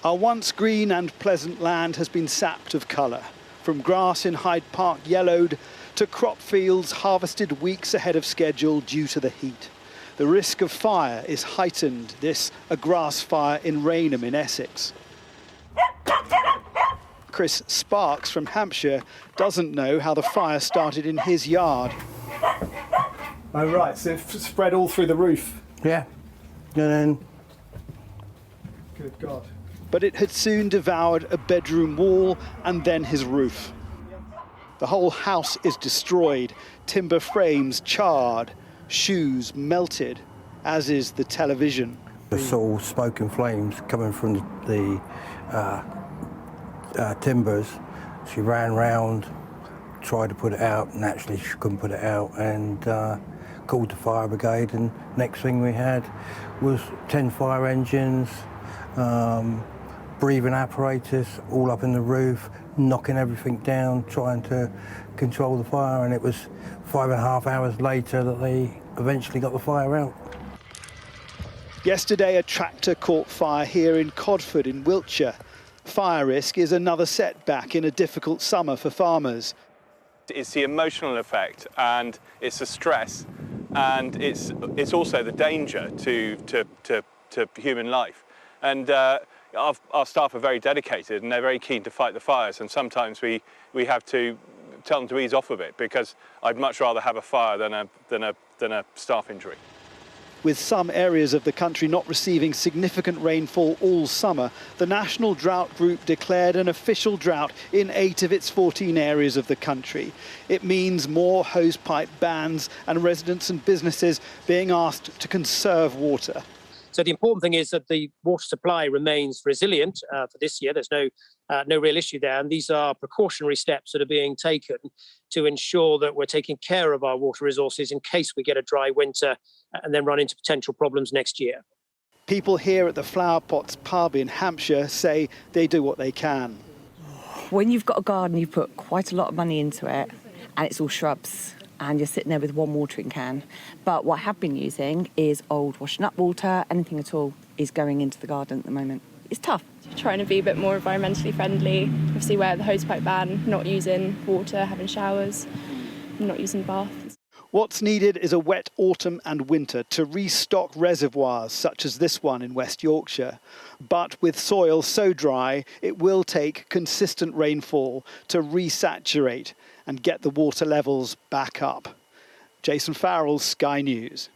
Our once green and pleasant land has been sapped of colour, from grass in Hyde Park yellowed to crop fields harvested weeks ahead of schedule due to the heat. The risk of fire is heightened, this a grass fire in Rainham in Essex. Chris Sparks from Hampshire doesn't know how the fire started in his yard. Oh right, so it spread all through the roof? Yeah, and then... Good God. But it had soon devoured a bedroom wall and then his roof. The whole house is destroyed, timber frames charred, shoes melted, as is the television. I saw smoke and flames coming from the timbers. She ran round, tried to put it out, and actually she couldn't put it out, and called the fire brigade, and next thing we had was 10 fire engines, breathing apparatus all up in the roof, knocking everything down, trying to control the fire, and it was 5.5 hours later that they eventually got the fire out. Yesterday, a tractor caught fire here in Codford in Wiltshire. Fire risk is another setback in a difficult summer for farmers. It's the emotional effect, and it's the stress, and it's also the danger to human life. And our staff are very dedicated, and they're very keen to fight the fires, and sometimes we have to tell them to ease off a bit, because I'd much rather have a fire than a staff injury. With some areas of the country not receiving significant rainfall all summer, the National Drought Group declared an official drought in 8 of its 14 areas of the country. It means more hosepipe bans and residents and businesses being asked to conserve water. So the important thing is that the water supply remains resilient for this year. There's no real issue there. And these are precautionary steps that are being taken to ensure that we're taking care of our water resources in case we get a dry winter and then run into potential problems next year. People here at the Flower Pots pub in Hampshire say they do what they can. When you've got a garden, you put quite a lot of money into it, and it's all shrubs, and you're sitting there with one watering can. But what I have been using is old washing up water. Anything at all is going into the garden at the moment. It's tough. Trying to be a bit more environmentally friendly. Obviously, wear the hosepipe ban, not using water, having showers, not using baths. What's needed is a wet autumn and winter to restock reservoirs such as this one in West Yorkshire. But with soil so dry, it will take consistent rainfall to resaturate and get the water levels back up. Jason Farrell, Sky News.